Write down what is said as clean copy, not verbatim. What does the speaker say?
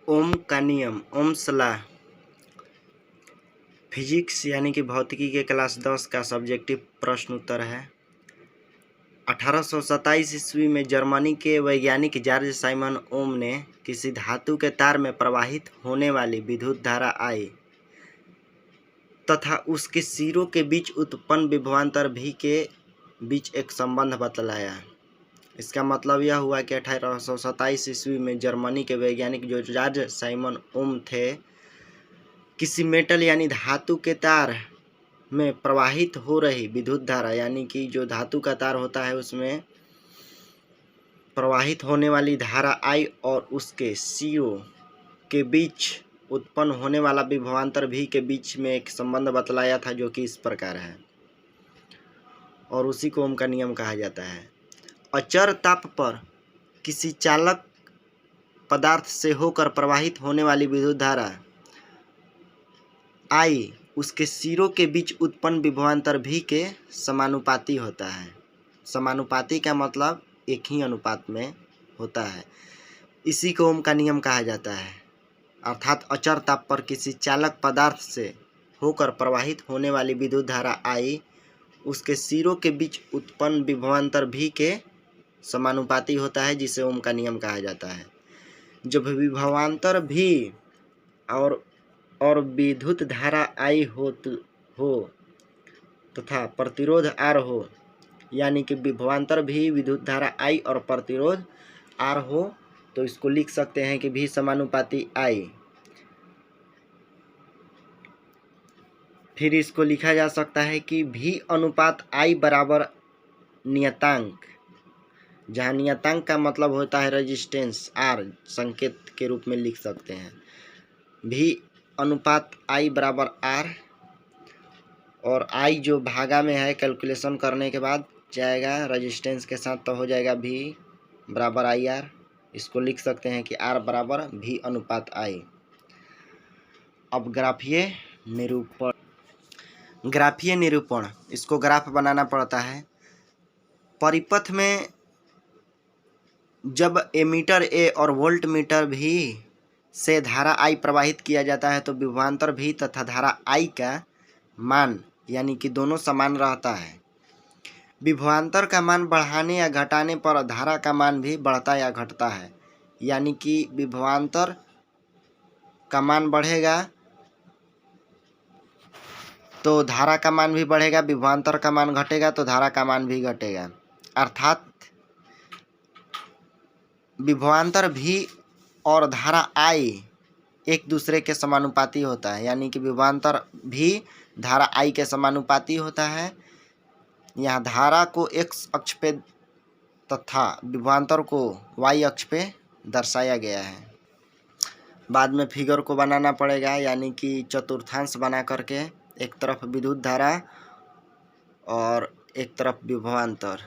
ओम का नियम, Ohm's law, physics यानी कि भौतिकी के क्लास 10 का सब्जेक्टिव प्रश्न उत्तर है। 1827 ईस्वी में जर्मनी के वैज्ञानिक जॉर्ज साइमन ओम ने किसी धातु के तार में प्रवाहित होने वाली विद्युत धारा I तथा उसके सिरों के बीच उत्पन्न विभवांतर V के बीच एक संबंध बतलाया। इसका मतलब यह हुआ कि 1827 ईस्वी में जर्मनी के वैज्ञानिक जो जॉर्ज साइमन ओम थे, किसी मेटल यानी धातु के तार में प्रवाहित हो रही विद्युत धारा, यानी कि जो धातु का तार होता है उसमें प्रवाहित होने वाली धारा I और उसके सिरों के बीच उत्पन्न होने वाला विभवांतर V के बीच में एक संबंध बतलाया था, जो कि इस प्रकार है, और उसी को ओम का नियम कहा जाता है। अचर ताप पर किसी चालक पदार्थ से होकर प्रवाहित होने वाली विद्युत धारा I उसके सिरों के बीच उत्पन्न विभवांतर V के समानुपाती होता है। समानुपाती का मतलब एक ही अनुपात में होता है। इसी को ओम का नियम कहा जाता है। अर्थात अचर ताप पर किसी चालक पदार्थ से होकर प्रवाहित होने वाली विद्युत धारा I उसके सिरों के बीच उत्पन्न विभवांतर V के समानुपाती होता है, जिसे ओम का नियम कहा जाता है। जब विभवांतर V और विद्युत धारा I हो तथा प्रतिरोध R हो, यानी कि विभवांतर V, विद्युत धारा I और प्रतिरोध R हो, तो इसको लिख सकते हैं कि V समानुपाती I। फिर इसको लिखा जा सकता है कि V अनुपात I बराबर नियतांक, जहाँ नियतांक का मतलब होता है रेजिस्टेंस R, संकेत के रूप में लिख सकते हैं। V अनुपात I बराबर R, और I जो भागा में है कैलकुलेशन करने के बाद जाएगा रेजिस्टेंस के साथ, तो हो जाएगा V बराबर IR। इसको लिख सकते हैं कि R बराबर V अनुपात I। अब ग्राफीय निरूपण, ग्राफीय निरूपण, इसको ग्राफ बनाना पड़ता है। परिपथ में जब एमीटर A और वोल्ट मीटर V से धारा I प्रवाहित किया जाता है, तो विभवांतर V तथा धारा I का मान यानी कि दोनों समान रहता है। विभवांतर का मान बढ़ाने या घटाने पर धारा का मान भी बढ़ता या घटता है, यानी कि विभवांतर का मान बढ़ेगा तो धारा का मान भी बढ़ेगा, विभवांतर का मान घटेगा तो धारा का मान भी घटेगा। अर्थात विभवांतर V और धारा I एक दूसरे के समानुपाती होता है, यानी कि विभवांतर V धारा I के समानुपाती होता है। यहाँ धारा को x अक्ष पे तथा विभवांतर को y अक्ष पे दर्शाया गया है। बाद में फिगर को बनाना पड़ेगा, यानी कि चतुर्थांश बना करके एक तरफ विद्युत धारा और एक तरफ विभवांतर।